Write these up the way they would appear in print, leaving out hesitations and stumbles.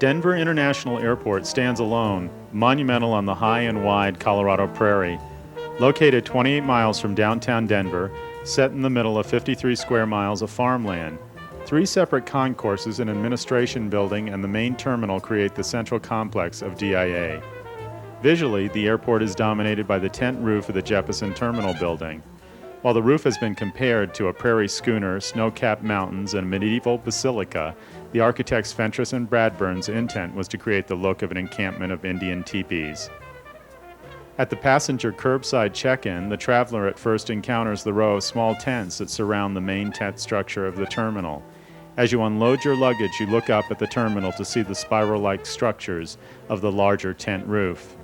Denver International Airport stands alone, monumental on the high and wide Colorado Prairie. Located 28 miles from downtown Denver, set in the middle of 53 square miles of farmland. 3 separate concourses, an administration building, and the main terminal create the central complex of DIA. Visually, the airport is dominated by the tent roof of the Jeppesen Terminal building. While the roof has been compared to a prairie schooner, snow-capped mountains, and a medieval basilica, the architects Fentress and Bradburn's intent was to create the look of an encampment of Indian teepees. At the passenger curbside check-in, the traveler at first encounters the row of small tents that surround the main tent structure of the terminal. As you unload your luggage, you look up at the terminal to see the spiral-like structures of the larger tent roof.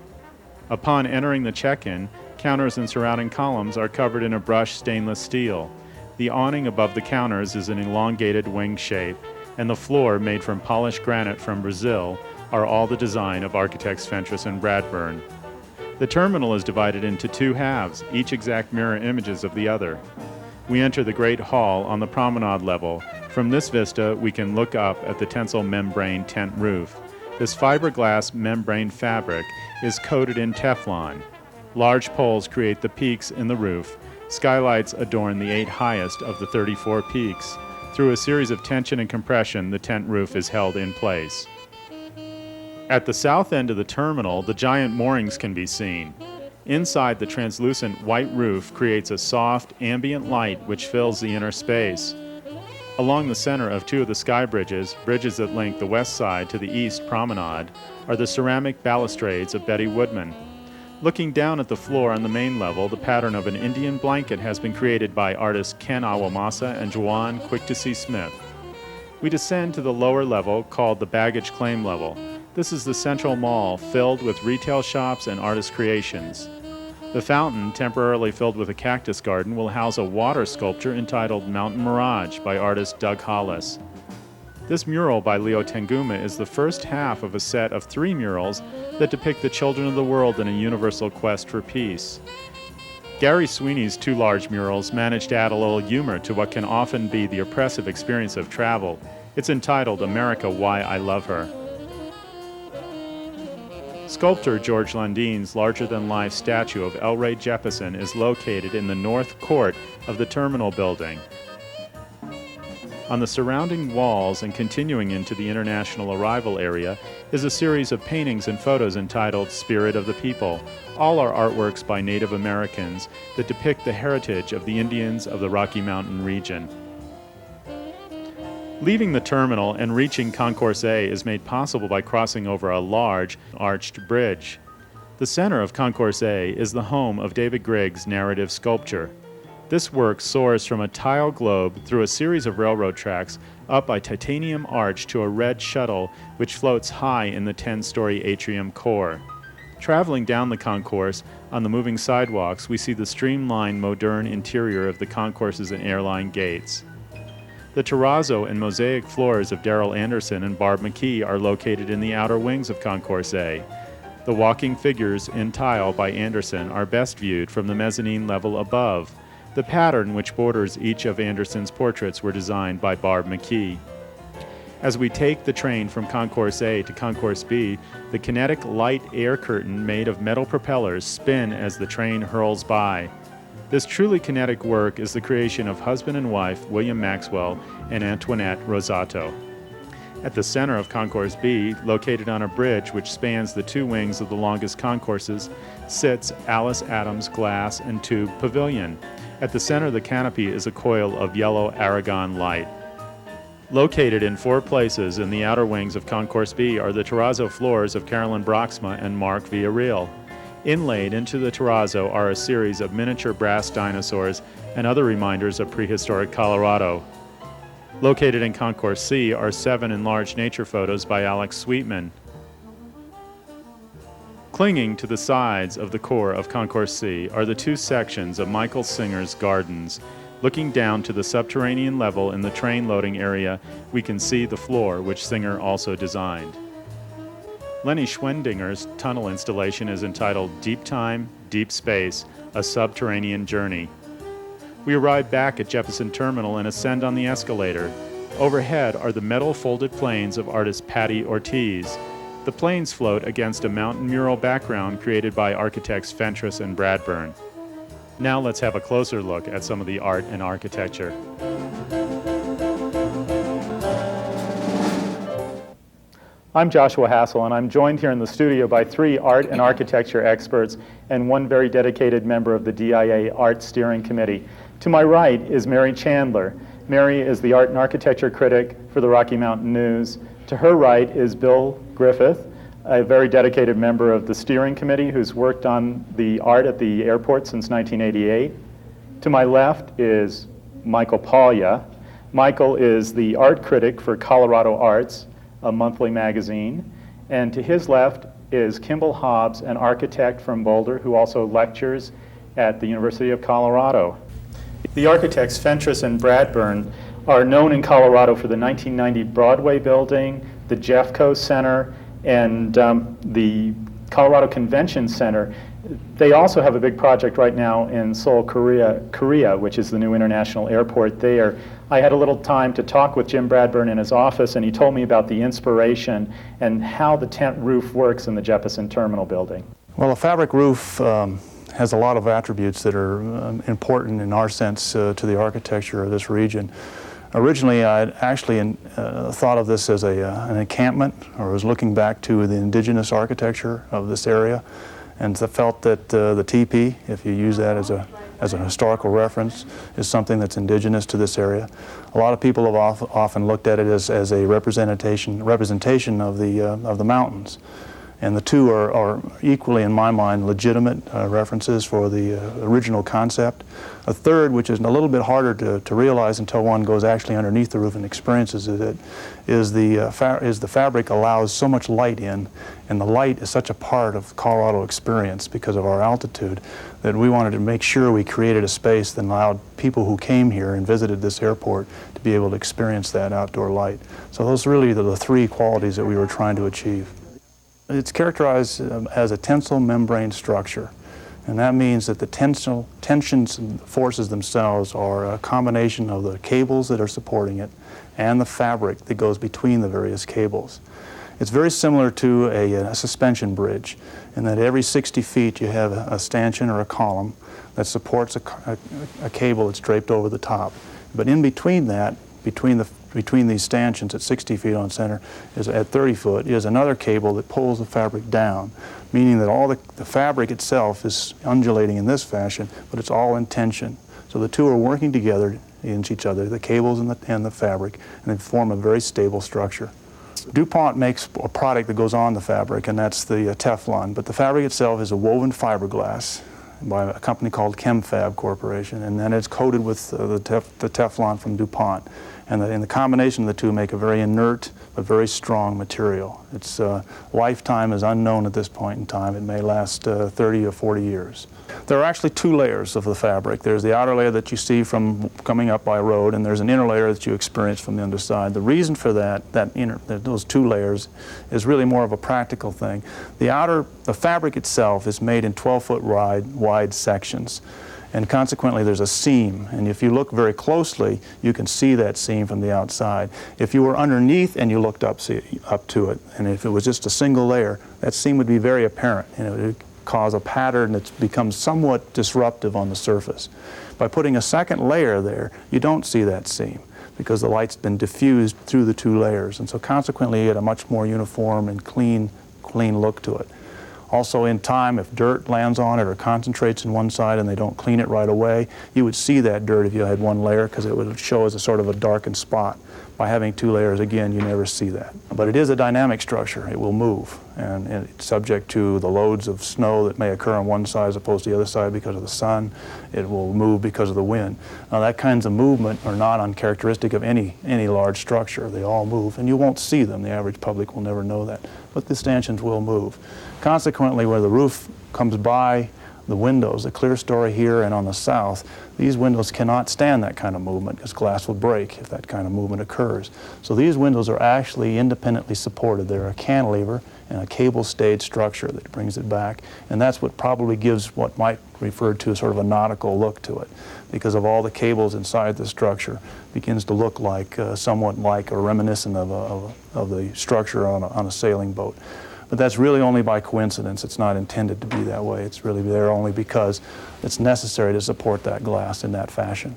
Upon entering the check-in, counters and surrounding columns are covered in a brushed stainless steel. The awning above the counters is an elongated wing shape, and the floor, made from polished granite from Brazil, are all the design of architects Fentress and Bradburn. The terminal is divided into 2 halves, each exact mirror images of the other. We enter the Great Hall on the promenade level. From this vista, we can look up at the tensile membrane tent roof. This fiberglass membrane fabric is coated in Teflon. Large poles create the peaks in the roof. Skylights adorn the 8 highest of the 34 peaks. Through a series of tension and compression, the tent roof is held in place. At the south end of the terminal, the giant moorings can be seen. Inside, the translucent white roof creates a soft, ambient light which fills the inner space. Along the center of 2 of the sky bridges that link the west side to the east promenade, are the ceramic balustrades of Betty Woodman. Looking down at the floor on the main level, the pattern of an Indian blanket has been created by artists Ken Awamasa and Juan Quick-to-See Smith. We descend to the lower level, called the baggage claim level. This is the central mall, filled with retail shops and artist creations. The fountain, temporarily filled with a cactus garden, will house a water sculpture entitled Mountain Mirage by artist Doug Hollis. This mural by Leo Tanguma is the first half of a set of 3 murals that depict the children of the world in a universal quest for peace. Gary Sweeney's 2 large murals manage to add a little humor to what can often be the oppressive experience of travel. It's entitled America, Why I Love Her. Sculptor George Lundine's larger-than-life statue of L. Ray Jeppesen is located in the north court of the terminal building. On the surrounding walls and continuing into the international arrival area is a series of paintings and photos entitled Spirit of the People. All are artworks by Native Americans that depict the heritage of the Indians of the Rocky Mountain region. Leaving the terminal and reaching Concourse A is made possible by crossing over a large, arched bridge. The center of Concourse A is the home of David Griggs' narrative sculpture. This work soars from a tile globe through a series of railroad tracks up a titanium arch to a red shuttle which floats high in the 10-story atrium core. Traveling down the concourse, on the moving sidewalks, we see the streamlined, modern interior of the concourses and airline gates. The terrazzo and mosaic floors of Darrell Anderson and Barb McKee are located in the outer wings of Concourse A. The walking figures in tile by Anderson are best viewed from the mezzanine level above. The pattern which borders each of Anderson's portraits were designed by Barb McKee. As we take the train from Concourse A to Concourse B, the kinetic light air curtain made of metal propellers spin as the train hurls by. This truly kinetic work is the creation of husband and wife William Maxwell and Antoinette Rosato. At the center of Concourse B, located on a bridge which spans the 2 wings of the longest concourses, sits Alice Adams' glass and tube pavilion. At the center of the canopy is a coil of yellow Aragon light. Located in 4 places in the outer wings of Concourse B are the terrazzo floors of Carolyn Broxma and Mark Villarreal. Inlaid into the terrazzo are a series of miniature brass dinosaurs and other reminders of prehistoric Colorado. Located in Concourse C are 7 enlarged nature photos by Alex Sweetman. Clinging to the sides of the core of Concourse C are the 2 sections of Michael Singer's gardens. Looking down to the subterranean level in the train loading area, we can see the floor, which Singer also designed. Lenny Schwendinger's tunnel installation is entitled Deep Time, Deep Space, A Subterranean Journey. We arrive back at Jeppesen Terminal and ascend on the escalator. Overhead are the metal folded planes of artist Patty Ortiz. The planes float against a mountain mural background created by architects Fentress and Bradburn. Now let's have a closer look at some of the art and architecture. I'm Joshua Hassel, and I'm joined here in the studio by 3 art and architecture experts and 1 very dedicated member of the DIA Art Steering Committee. To my right is Mary Chandler. Mary is the art and architecture critic for the Rocky Mountain News. To her right is Bill Griffith, a very dedicated member of the steering committee who's worked on the art at the airport since 1988. To my left is Michael Paglia. Michael is the art critic for Colorado Arts, a monthly magazine. And to his left is Kimbel Hobbs, an architect from Boulder who also lectures at the University of Colorado. The architects Fentress and Bradburn are known in Colorado for the 1990 Broadway building, the Jeffco Center, and the Colorado Convention Center. They also have a big project right now in Seoul, Korea, which is the new international airport there. I had a little time to talk with Jim Bradburn in his office, and he told me about the inspiration and how the tent roof works in the Jeppesen Terminal building. Well, a fabric roof has a lot of attributes that are important in our sense to the architecture of this region. Originally, I had actually thought of this as an encampment, or was looking back to the indigenous architecture of this area, and felt that the teepee, if you use that as a historical reference, is something that's indigenous to this area. A lot of people have often looked at it as a representation of the mountains. And the two are equally, in my mind, legitimate references for the original concept. A third, which is a little bit harder to realize until one goes actually underneath the roof and experiences it, is the fabric allows so much light in, and the light is such a part of the Colorado experience because of our altitude, that we wanted to make sure we created a space that allowed people who came here and visited this airport to be able to experience that outdoor light. So those really are the 3 qualities that we were trying to achieve. It's characterized as a tensile membrane structure, and that means that the tensions and forces themselves are a combination of the cables that are supporting it and the fabric that goes between the various cables. It's very similar to a suspension bridge, in that every 60 feet you have a stanchion or a column that supports a cable that's draped over the top. But in between that, between these stanchions at 60 feet on center, is at 30 foot, is another cable that pulls the fabric down, meaning that all the fabric itself is undulating in this fashion, but it's all in tension. So the two are working together against each other, the cables and the fabric, and they form a very stable structure. DuPont makes a product that goes on the fabric, and that's the Teflon, but the fabric itself is a woven fiberglass by a company called ChemFab Corporation, and then it's coated with the Teflon from DuPont. And the combination of the two make a very inert but very strong material. Its lifetime is unknown at this point in time. It may last 30 or 40 years. There are actually 2 layers of the fabric. There's the outer layer that you see from coming up by road, and there's an inner layer that you experience from the underside. The reason for those 2 layers is really more of a practical thing. The fabric itself is made in 12-foot wide sections, and consequently there's a seam, and if you look very closely you can see that seam from the outside. If you were underneath and you looked up to it, and if it was just a single layer, that seam would be very apparent, and it would cause a pattern that becomes somewhat disruptive on the surface. By putting a second layer there, you don't see that seam because the light's been diffused through the 2 layers, and so consequently you get a much more uniform and clean look to it. Also, in time, if dirt lands on it or concentrates in one side and they don't clean it right away, you would see that dirt if you had 1 layer because it would show as a sort of a darkened spot. By having 2 layers, again, you never see that. But it is a dynamic structure. It will move, and it's subject to the loads of snow that may occur on one side as opposed to the other side because of the sun. It will move because of the wind. Now, that kinds of movement are not uncharacteristic of any large structure. They all move, and you won't see them. The average public will never know that. But the stanchions will move. Consequently, where the roof comes by the windows, the clear story here and on the south, these windows cannot stand that kind of movement because glass will break if that kind of movement occurs. So these windows are actually independently supported. They're a cantilever and a cable-stayed structure that brings it back, and that's what probably gives what might refer to as sort of a nautical look to it, because of all the cables inside the structure. Begins to look like somewhat like or reminiscent of the structure on a sailing boat. But that's really only by coincidence. It's not intended to be that way. It's really there only because it's necessary to support that glass in that fashion.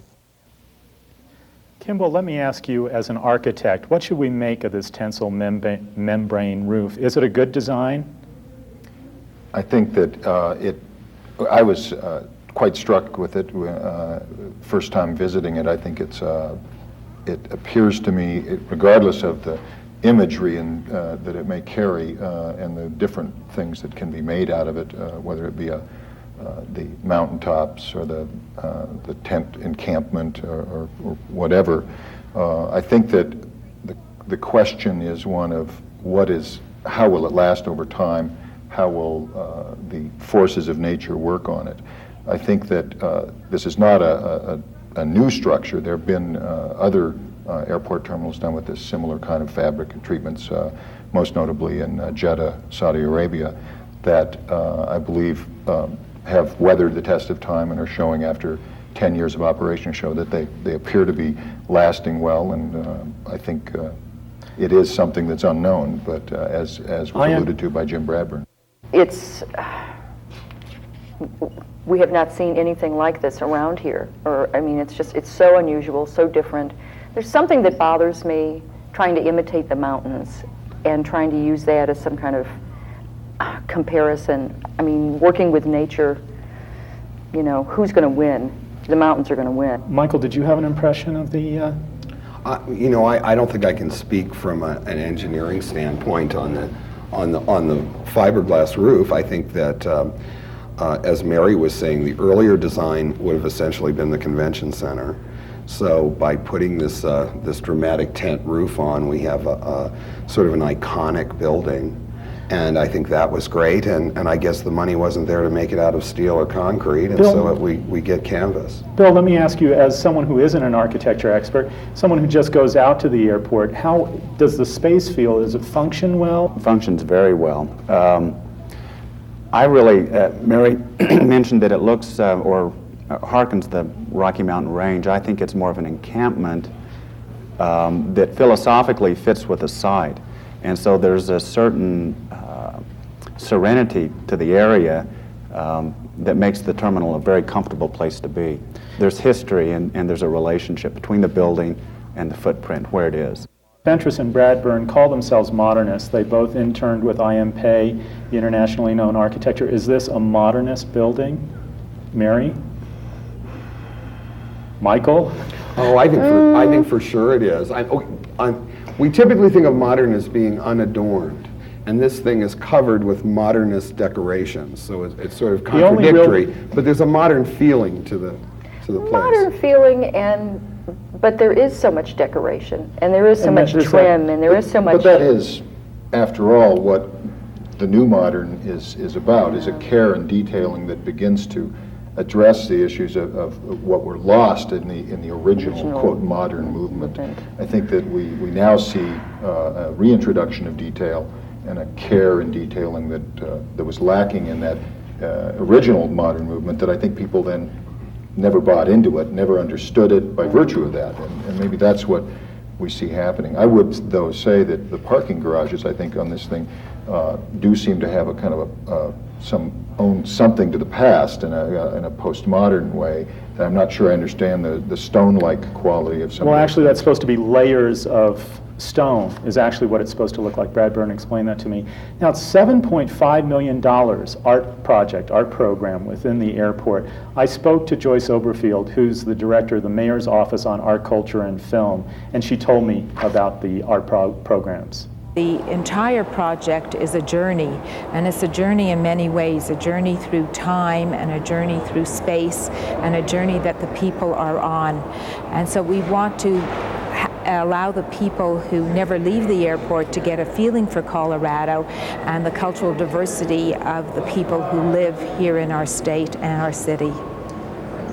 Kimbel, let me ask you, as an architect, what should we make of this tensile membrane roof? Is it a good design? I think that I was quite struck with it first time visiting it. I think it appears to me, regardless of the imagery that it may carry and the different things that can be made out of it, whether it be the mountaintops or the tent encampment or whatever. I think that the question is one of how will it last over time? How will the forces of nature work on it? I think that this is not a new structure. There have been other airport terminals done with this similar kind of fabric and treatments, most notably in Jeddah, Saudi Arabia, that I believe have weathered the test of time and are showing after 10 years of operation show that they appear to be lasting well, and I think it is something that's unknown, but as was alluded to by Jim Bradburn. We have not seen anything like this around here, I mean, it's so unusual, so different. There's something that bothers me trying to imitate the mountains and trying to use that as some kind of comparison. I mean, working with nature, you know, who's going to win? The mountains are going to win. Michael, did you have an impression of the... You know, I don't think I can speak from an engineering standpoint on the fiberglass roof. I think that, as Mary was saying, the earlier design would have essentially been the convention center. So by putting this dramatic tent roof on, we have a sort of an iconic building. And I think that was great, and I guess the money wasn't there to make it out of steel or concrete, and so we get canvas. Bill, let me ask you, as someone who isn't an architecture expert, someone who just goes out to the airport, how does the space feel? Does it function well? It functions very well. I really, Mary mentioned that it looks or harkens the Rocky Mountain Range. I think it's more of an encampment that philosophically fits with the site. And so there's a certain serenity to the area that makes the terminal a very comfortable place to be. There's history and there's a relationship between the building and the footprint where it is. Fentress and Bradburn call themselves modernists. They both interned with IMPay, the internationally known architecture. Is this a modernist building? Mary? Michael? Oh, I think for sure it is. We typically think of modern as being unadorned, and this thing is covered with modernist decorations, so it's sort of contradictory, but there's a modern feeling to the place. Modern feeling, but there is so much decoration, and there is so much trim, and there is so much... But that is, after all, what the new modern is about, is a care and detailing that begins to address the issues of what were lost in the original quote modern movement. I think that we now see a reintroduction of detail and a care and detailing that was lacking in that original modern movement, that I think people then never bought into it, never understood it by virtue of that, and maybe that's what we see happening. I would, though, say that the parking garages, I think, on this thing do seem to have a kind of own something to the past in a postmodern way that I'm not sure I understand the stone-like quality of some. Well, actually, that's supposed to be layers of stone is actually what it's supposed to look like. Bradburn explained that to me. Now, it's $7.5 million art program within the airport. I spoke to Joyce Oberfeld, who's the director of the Mayor's Office on Art, Culture, and Film, and she told me about the art programs. The entire project is a journey, and it's a journey in many ways, a journey through time and a journey through space and a journey that the people are on. And so we want to allow the people who never leave the airport to get a feeling for Colorado and the cultural diversity of the people who live here in our state and our city.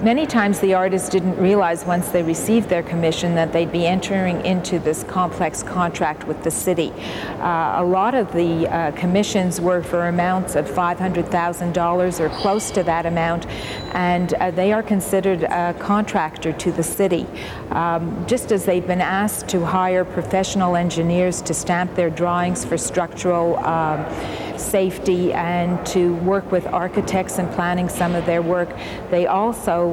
Many times the artists didn't realize once they received their commission that they'd be entering into this complex contract with the city. A lot of the commissions were for amounts of $500,000 or close to that amount, and they are considered a contractor to the city. Just as they've been asked to hire professional engineers to stamp their drawings for structural safety and to work with architects in planning some of their work, they also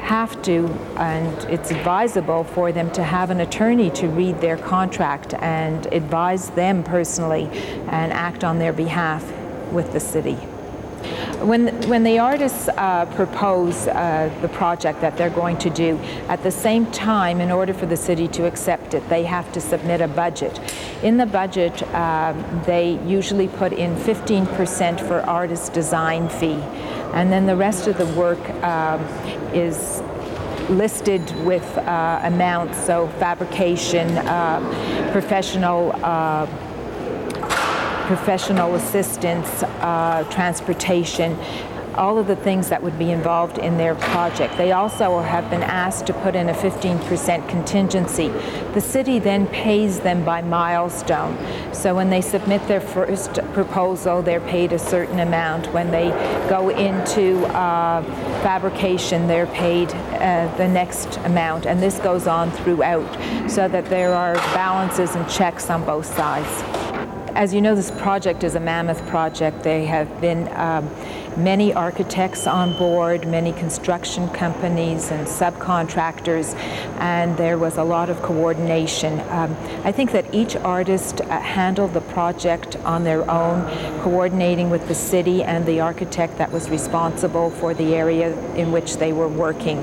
have to, and it's advisable for them to have an attorney to read their contract and advise them personally and act on their behalf with the city. When the artists propose the project that they're going to do, at the same time, in order for the city to accept it, they have to submit a budget. In the budget, they usually put in 15% for artist design fee, and then the rest of the work is listed with amounts, so fabrication, professional assistance, transportation, all of the things that would be involved in their project. They also have been asked to put in a 15% contingency. The city then pays them by milestone. So when they submit their first proposal, they're paid a certain amount. When they go into fabrication, they're paid the next amount. And this goes on throughout, so that there are balances and checks on both sides. As you know, this project is a mammoth project. There have been many architects on board, many construction companies and subcontractors, and there was a lot of coordination. I think that each artist handled the project on their own, coordinating with the city and the architect that was responsible for the area in which they were working.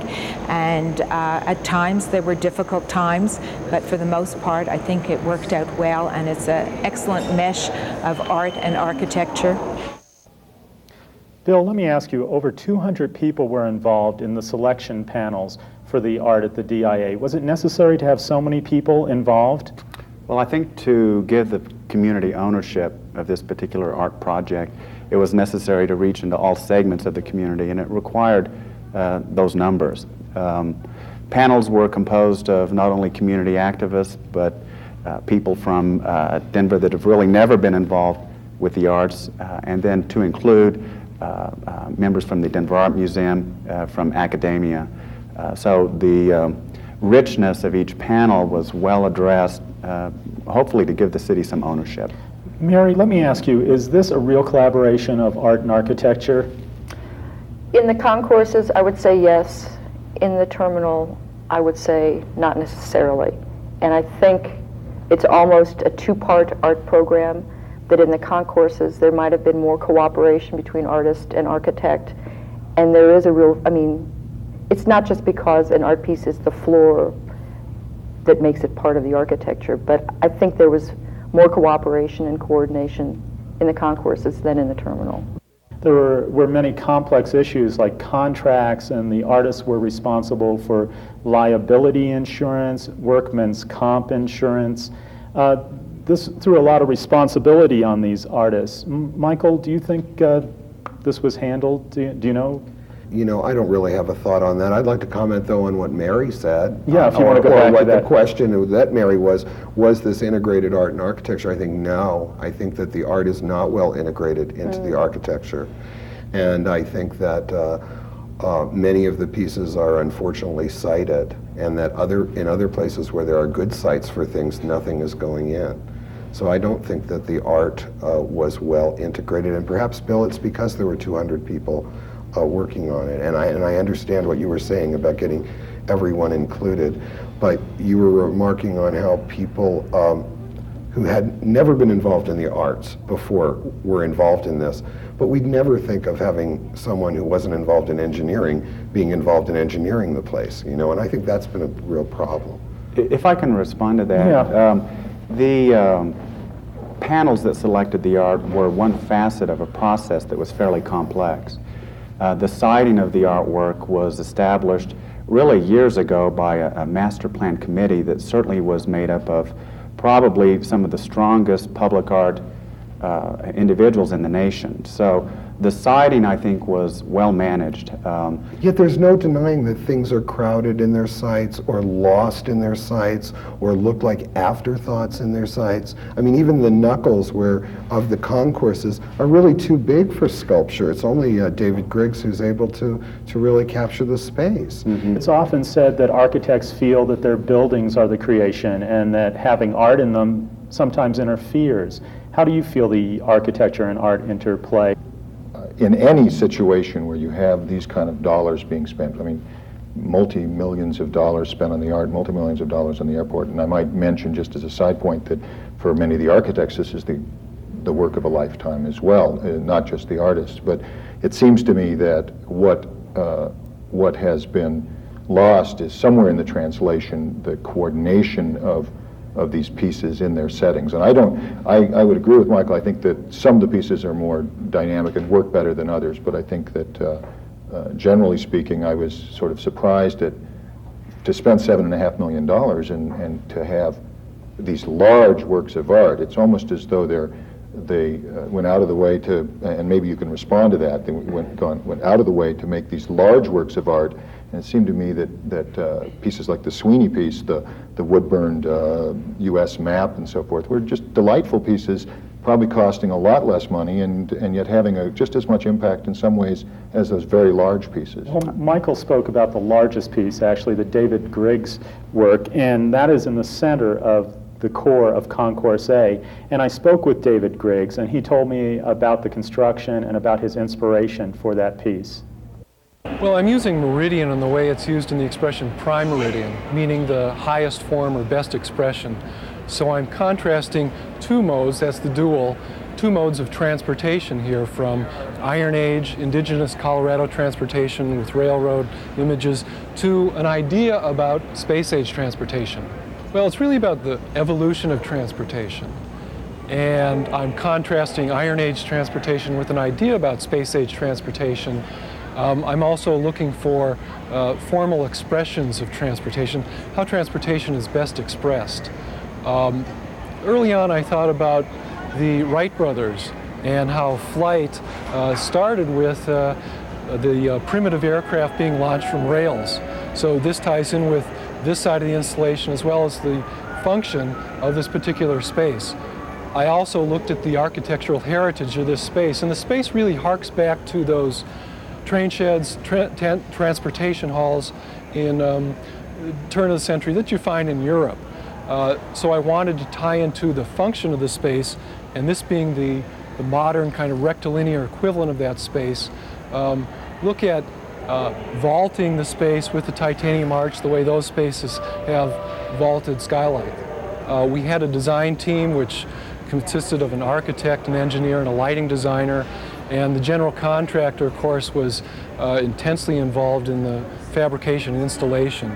And at times there were difficult times, but for the most part I think it worked out well, and it's an excellent mesh of art and architecture. Bill, let me ask you, over 200 people were involved in the selection panels for the art at the DIA. Was it necessary to have so many people involved? Well, I think to give the community ownership of this particular art project, it was necessary to reach into all segments of the community, and it required those numbers. Panels were composed of not only community activists, but people from Denver that have really never been involved with the arts, and then to include members from the Denver Art Museum, from academia. So the richness of each panel was well addressed, hopefully to give the city some ownership. Mary, let me ask you, is this a real collaboration of art and architecture? In the concourses, I would say yes. In the terminal, I would say not necessarily. And I think it's almost a two-part art program, that in the concourses there might have been more cooperation between artist and architect. And there is a real, I mean, it's not just because an art piece is the floor that makes it part of the architecture, but I think there was more cooperation and coordination in the concourses than in the terminal. There were many complex issues like contracts, and the artists were responsible for liability insurance, workman's comp insurance. This threw a lot of responsibility on these artists. Michael, do you think this was handled? Do you know? You know, I don't really have a thought on that. I'd like to comment, though, on what Mary said. Yeah, if you want to go back to that. The question that Mary was this integrated art and architecture? I think no. I think that the art is not well integrated into the architecture. And I think that many of the pieces are unfortunately sited, and that in other places where there are good sites for things, nothing is going in. So I don't think that the art was well integrated. And perhaps, Bill, it's because there were 200 people working on it, and I understand what you were saying about getting everyone included, but you were remarking on how people who had never been involved in the arts before were involved in this, but we'd never think of having someone who wasn't involved in engineering being involved in engineering the place, you know, and I think that's been a real problem. If I can respond to that, yeah. The panels that selected the art were one facet of a process that was fairly complex. The siting of the artwork was established really years ago by a master plan committee that certainly was made up of probably some of the strongest public art individuals in the nation. So the siding, I think, was well managed. Yet there's no denying that things are crowded in their sites or lost in their sites or look like afterthoughts in their sites. I mean, even the knuckles of the concourses are really too big for sculpture. It's only David Griggs who's able to really capture the space. It's often said that architects feel that their buildings are the creation and that having art in them sometimes interferes. How do you feel the architecture and art interplay? In any situation where you have these kind of dollars being spent, I mean, multi-millions of dollars spent on the art, multi-millions of dollars on the airport, and I might mention just as a side point that for many of the architects this is the work of a lifetime as well, not just the artists. But it seems to me that what has been lost is somewhere in the translation the coordination of these pieces in their settings. And I would agree with Michael. I think that some of the pieces are more dynamic and work better than others, but I think that generally speaking, I was sort of surprised to spend $7.5 million and to have these large works of art. It's almost as though they went out of the way to, and maybe you can respond to that, they went out of the way to make these large works of art. And it seemed to me that pieces like the Sweeney piece, the wood-burned U.S. map and so forth, were just delightful pieces, probably costing a lot less money and yet having just as much impact in some ways as those very large pieces. Well, Michael spoke about the largest piece, actually, the David Griggs work, and that is in the center of the core of Concourse A. And I spoke with David Griggs, and he told me about the construction and about his inspiration for that piece. Well, I'm using meridian in the way it's used in the expression prime meridian, meaning the highest form or best expression. So I'm contrasting two modes, that's the dual, two modes of transportation here from Iron Age, indigenous Colorado transportation with railroad images, to an idea about space age transportation. Well, it's really about the evolution of transportation. And I'm contrasting Iron Age transportation with an idea about space age transportation. I'm also looking for formal expressions of transportation, how transportation is best expressed. Early on, I thought about the Wright brothers and how flight started with the primitive aircraft being launched from rails. So this ties in with this side of the installation as well as the function of this particular space. I also looked at the architectural heritage of this space, and the space really harks back to those train sheds, transportation halls in turn of the century that you find in Europe. So I wanted to tie into the function of the space, and this being the modern kind of rectilinear equivalent of that space, look at vaulting the space with the titanium arch the way those spaces have vaulted skylight. We had a design team which consisted of an architect, an engineer, and a lighting designer. And the general contractor, of course, was intensely involved in the fabrication and installation.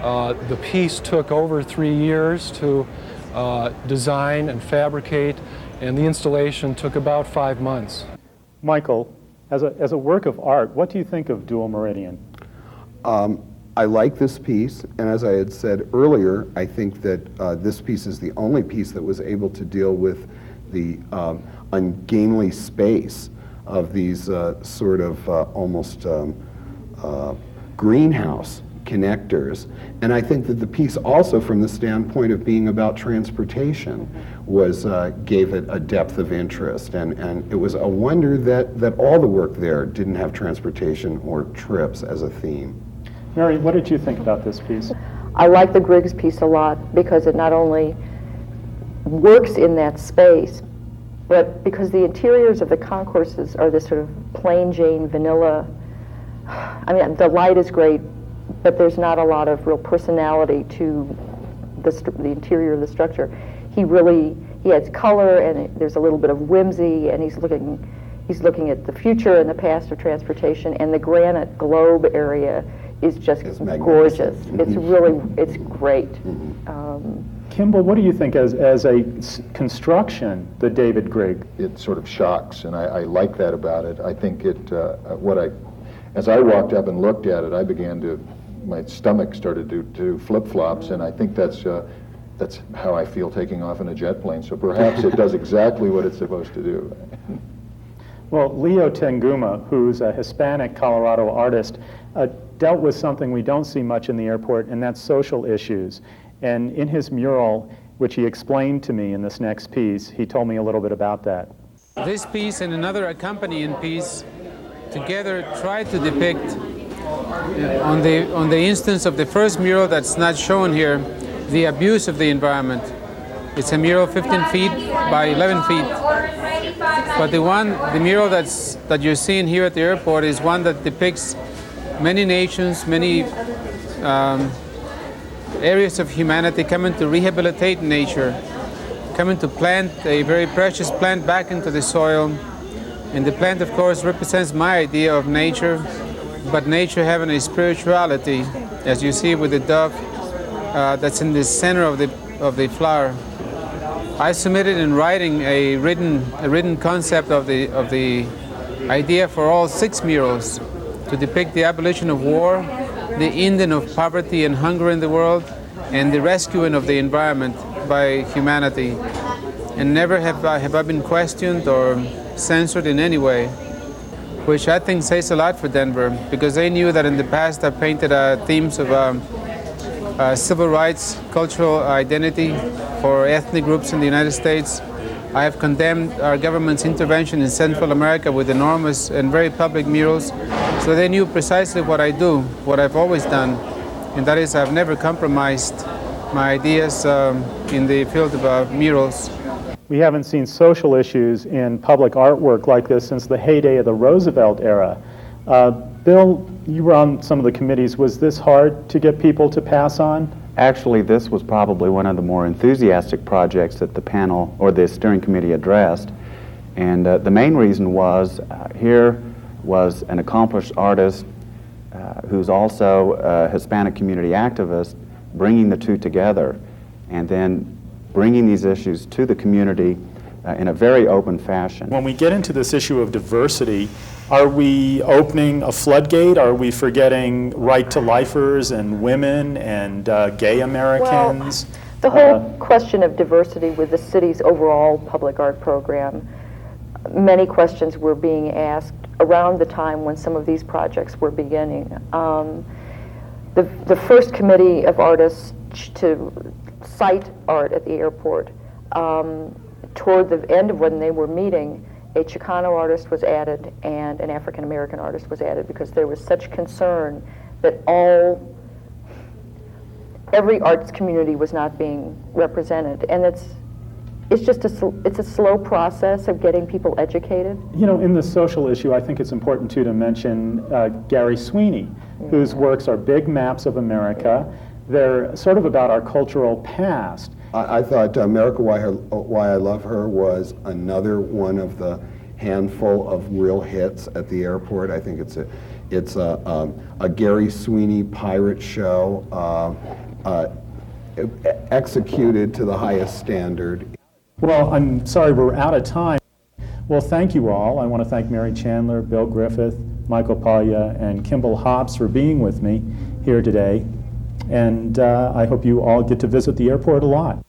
The piece took over 3 years to design and fabricate, and the installation took about 5 months. Michael, as a work of art, what do you think of Dual Meridian? I like this piece, and as I had said earlier, I think that this piece is the only piece that was able to deal with the ungainly space of these sort of almost greenhouse connectors. And I think that the piece also, from the standpoint of being about transportation, gave it a depth of interest. And it was a wonder that all the work there didn't have transportation or trips as a theme. Mary, what did you think about this piece? I like the Griggs piece a lot because it not only works in that space, but because the interiors of the concourses are this sort of plain Jane vanilla. I mean, the light is great, but there's not a lot of real personality to the interior of the structure. He has color, and there's a little bit of whimsy, and he's looking at the future and the past of transportation, and the granite globe area is just gorgeous. It's great. Kimbel, what do you think as a construction, the David Griggs? It sort of shocks, and I like that about it. I think as I walked up and looked at it, I began to my stomach started to do flip-flops, and I think that's how I feel taking off in a jet plane. So perhaps it does exactly what it's supposed to do. Well, Leo Tanguma, who's a Hispanic Colorado artist, dealt with something we don't see much in the airport, and that's social issues. And in his mural, which he explained to me in this next piece, he told me a little bit about that. This piece and another accompanying piece together try to depict, on the instance of the first mural that's not shown here, the abuse of the environment. It's a mural 15 feet by 11 feet. But the mural that you're seeing here at the airport is one that depicts many nations, many areas of humanity coming to rehabilitate nature, coming to plant a very precious plant back into the soil. And the plant, of course, represents my idea of nature, but nature having a spirituality, as you see with the dove that's in the center of the flower. I submitted in writing a written concept of the idea for all 6 murals to depict the abolition of war, the ending of poverty and hunger in the world, and the rescuing of the environment by humanity. And never have I been questioned or censored in any way, which I think says a lot for Denver, because they knew that in the past I painted themes of civil rights, cultural identity for ethnic groups in the United States. I have condemned our government's intervention in Central America with enormous and very public murals. So they knew precisely what I do, what I've always done, and that is I've never compromised my ideas in the field of murals. We haven't seen social issues in public artwork like this since the heyday of the Roosevelt era. Bill, you were on some of the committees. Was this hard to get people to pass on? Actually, this was probably one of the more enthusiastic projects that the panel or the steering committee addressed. And the main reason was here was an accomplished artist who's also a Hispanic community activist, bringing the two together and then bringing these issues to the community in a very open fashion. When we get into this issue of diversity, are we opening a floodgate? Are we forgetting right-to-lifers and women and gay Americans? Well, the whole question of diversity with the city's overall public art program, many questions were being asked around the time when some of these projects were beginning. The first committee of artists to cite art at the airport, toward the end of when they were meeting, a Chicano artist was added and an African American artist was added because there was such concern that every arts community was not being represented, and it's just a slow process of getting people educated. You know, in the social issue, I think it's important too to mention Gary Sweeney, whose works are big maps of America. They're sort of about our cultural past. I thought America, Why I Love Her was another one of the handful of real hits at the airport. I think it's a Gary Sweeney pirate show executed to the highest standard. Well, I'm sorry we're out of time. Well, thank you all. I want to thank Mary Chandler, Bill Griffith, Michael Paglia, and Kimbel Hobbs for being with me here today. And I hope you all get to visit the airport a lot.